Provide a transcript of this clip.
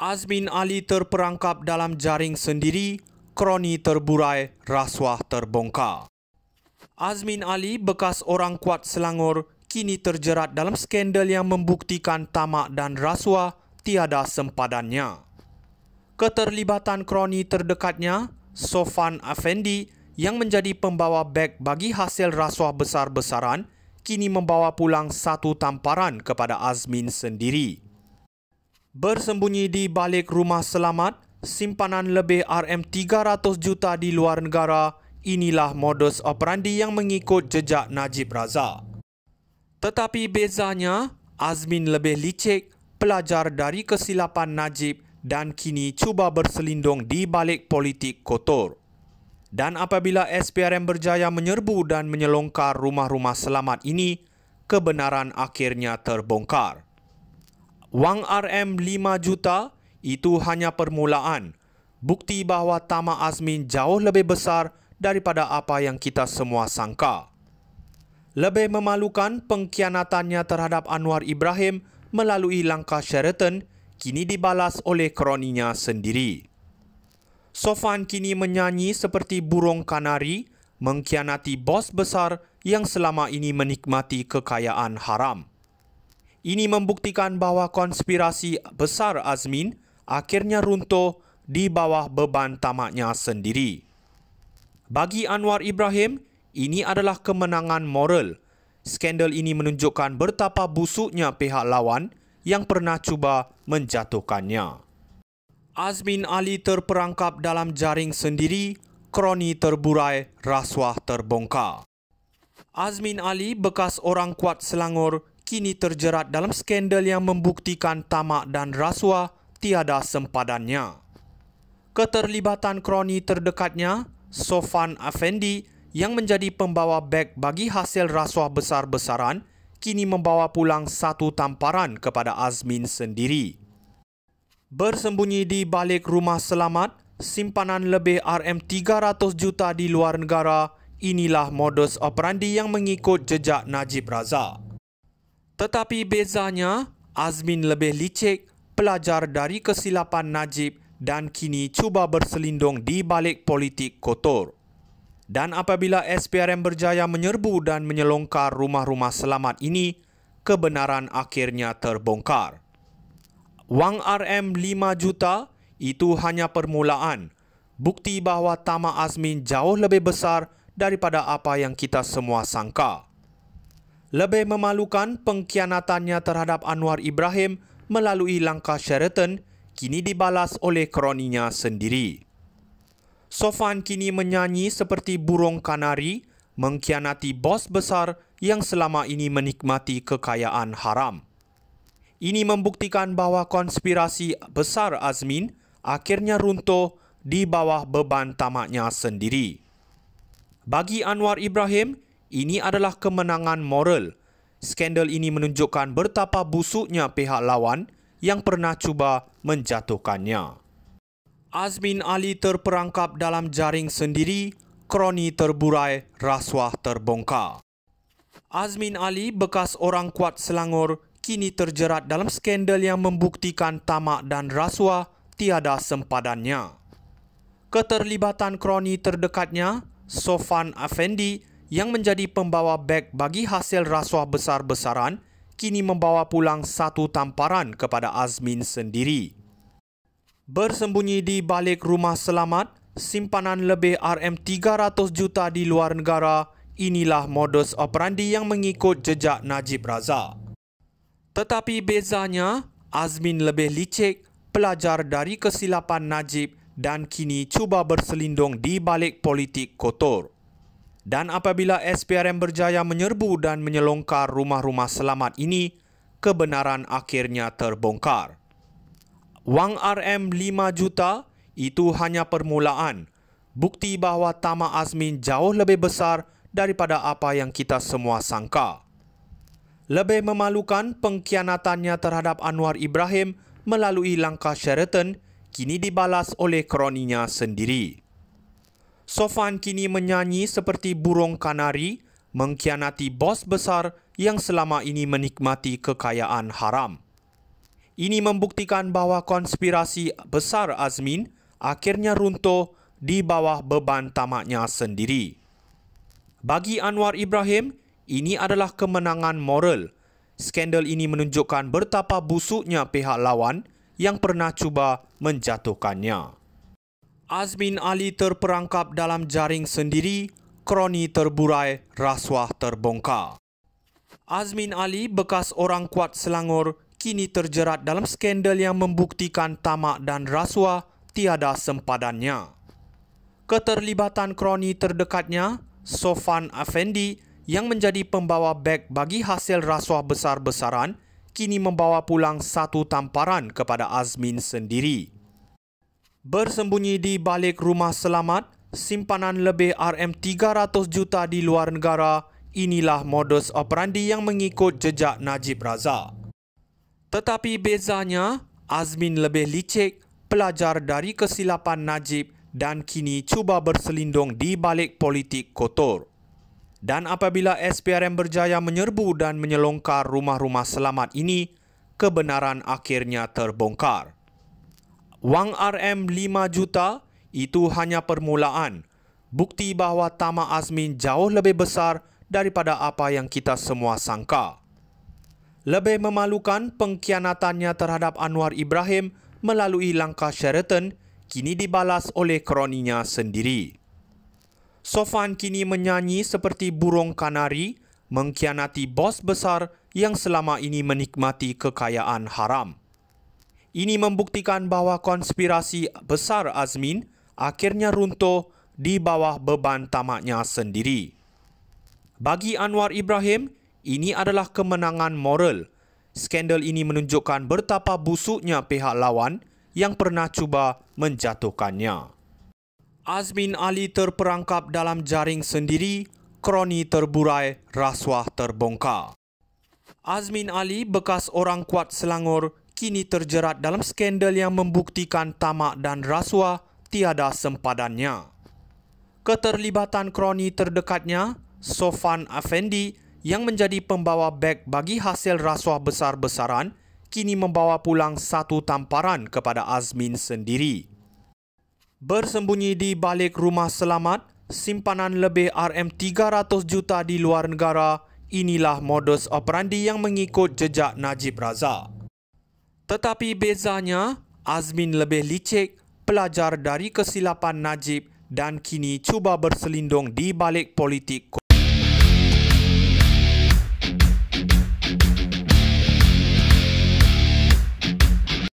Azmin Ali terperangkap dalam jaring sendiri, kroni terburai, rasuah terbongkar. Azmin Ali, bekas orang kuat Selangor, kini terjerat dalam skandal yang membuktikan tamak dan rasuah tiada sempadannya. Keterlibatan kroni terdekatnya, Sofan Afendi, yang menjadi pembawa beg bagi hasil rasuah besar-besaran, kini membawa pulang satu tamparan kepada Azmin sendiri. Bersembunyi di balik rumah selamat, simpanan lebih RM300 juta di luar negara, inilah modus operandi yang mengikut jejak Najib Razak. Tetapi bezanya, Azmin lebih licik, pelajar dari kesilapan Najib dan kini cuba berselindung di balik politik kotor. Dan apabila SPRM berjaya menyerbu dan menyelongkar rumah-rumah selamat ini, kebenaran akhirnya terbongkar. Wang RM5 juta itu hanya permulaan, bukti bahawa tamak Azmin jauh lebih besar daripada apa yang kita semua sangka. Lebih memalukan, pengkhianatannya terhadap Anwar Ibrahim melalui langkah Sheraton kini dibalas oleh kroninya sendiri. Sofan kini menyanyi seperti burung kanari, mengkhianati bos besar yang selama ini menikmati kekayaan haram. Ini membuktikan bahawa konspirasi besar Azmin akhirnya runtuh di bawah beban tamaknya sendiri. Bagi Anwar Ibrahim, ini adalah kemenangan moral. Skandal ini menunjukkan betapa busuknya pihak lawan yang pernah cuba menjatuhkannya. Azmin Ali terperangkap dalam jaring sendiri, kroni terburai, rasuah terbongkar. Azmin Ali, bekas orang kuat Selangor, kini terjerat dalam skandal yang membuktikan tamak dan rasuah tiada sempadannya. Keterlibatan kroni terdekatnya, Sofan Afendi, yang menjadi pembawa beg bagi hasil rasuah besar-besaran, kini membawa pulang satu tamparan kepada Azmin sendiri. Bersembunyi di balik rumah selamat, simpanan lebih RM300 juta di luar negara, inilah modus operandi yang mengikut jejak Najib Razak. Tetapi bezanya, Azmin lebih licik, pelajar dari kesilapan Najib dan kini cuba berselindung di balik politik kotor. Dan apabila SPRM berjaya menyerbu dan menyelongkar rumah-rumah selamat ini, kebenaran akhirnya terbongkar. Wang RM5 juta itu hanya permulaan, bukti bahawa tamak Azmin jauh lebih besar daripada apa yang kita semua sangka. Lebih memalukan, pengkhianatannya terhadap Anwar Ibrahim melalui langkah Sheraton kini dibalas oleh kroninya sendiri. Sofan kini menyanyi seperti burung kanari, mengkhianati bos besar yang selama ini menikmati kekayaan haram. Ini membuktikan bahawa konspirasi besar Azmin akhirnya runtuh di bawah beban tamaknya sendiri. Bagi Anwar Ibrahim, ini adalah kemenangan moral. Skandal ini menunjukkan betapa busuknya pihak lawan yang pernah cuba menjatuhkannya. Azmin Ali terperangkap dalam jaring sendiri, kroni terburai, rasuah terbongkar. Azmin Ali, bekas orang kuat Selangor, kini terjerat dalam skandal yang membuktikan tamak dan rasuah tiada sempadannya. Keterlibatan kroni terdekatnya, Sofan Afendi, yang menjadi pembawa beg bagi hasil rasuah besar-besaran, kini membawa pulang satu tamparan kepada Azmin sendiri. Bersembunyi di balik rumah selamat, simpanan lebih RM300 juta di luar negara, inilah modus operandi yang mengikut jejak Najib Razak. Tetapi bezanya, Azmin lebih licik, pelajar dari kesilapan Najib dan kini cuba berselindung di balik politik kotor. Dan apabila SPRM berjaya menyerbu dan menyelongkar rumah-rumah selamat ini, kebenaran akhirnya terbongkar. Wang RM5 juta itu hanya permulaan, bukti bahawa tamak Azmin jauh lebih besar daripada apa yang kita semua sangka. Lebih memalukan, pengkhianatannya terhadap Anwar Ibrahim melalui langkah Sheraton kini dibalas oleh kroninya sendiri. Sofan kini menyanyi seperti burung kanari, mengkhianati bos besar yang selama ini menikmati kekayaan haram. Ini membuktikan bahawa konspirasi besar Azmin akhirnya runtuh di bawah beban tamaknya sendiri. Bagi Anwar Ibrahim, ini adalah kemenangan moral. Skandal ini menunjukkan betapa busuknya pihak lawan yang pernah cuba menjatuhkannya. Azmin Ali terperangkap dalam jaring sendiri, kroni terburai, rasuah terbongkar. Azmin Ali, bekas orang kuat Selangor, kini terjerat dalam skandal yang membuktikan tamak dan rasuah tiada sempadannya. Keterlibatan kroni terdekatnya, Sofan Afendi, yang menjadi pembawa beg bagi hasil rasuah besar-besaran, kini membawa pulang satu tamparan kepada Azmin sendiri. Bersembunyi di balik rumah selamat, simpanan lebih RM300 juta di luar negara, inilah modus operandi yang mengikut jejak Najib Razak. Tetapi bezanya, Azmin lebih licik, pelajar dari kesilapan Najib dan kini cuba berselindung di balik politik kotor. Dan apabila SPRM berjaya menyerbu dan menyelongkar rumah-rumah selamat ini, kebenaran akhirnya terbongkar. Wang RM5 juta itu hanya permulaan, bukti bahawa tamak Azmin jauh lebih besar daripada apa yang kita semua sangka. Lebih memalukan, pengkhianatannya terhadap Anwar Ibrahim melalui langkah Sheraton kini dibalas oleh kroninya sendiri. Sofan kini menyanyi seperti burung kanari, mengkhianati bos besar yang selama ini menikmati kekayaan haram. Ini membuktikan bahawa konspirasi besar Azmin akhirnya runtuh di bawah beban tamaknya sendiri. Bagi Anwar Ibrahim, ini adalah kemenangan moral. Skandal ini menunjukkan betapa busuknya pihak lawan yang pernah cuba menjatuhkannya. Azmin Ali terperangkap dalam jaring sendiri, kroni terburai, rasuah terbongkar. Azmin Ali, bekas orang kuat Selangor, kini terjerat dalam skandal yang membuktikan tamak dan rasuah tiada sempadannya. Keterlibatan kroni terdekatnya, Sofan Afendi, yang menjadi pembawa beg bagi hasil rasuah besar-besaran, kini membawa pulang satu tamparan kepada Azmin sendiri. Bersembunyi di balik rumah selamat, simpanan lebih RM300 juta di luar negara, inilah modus operandi yang mengikut jejak Najib Razak. Tetapi bezanya, Azmin lebih licik, pelajar dari kesilapan Najib dan kini cuba berselindung di balik politik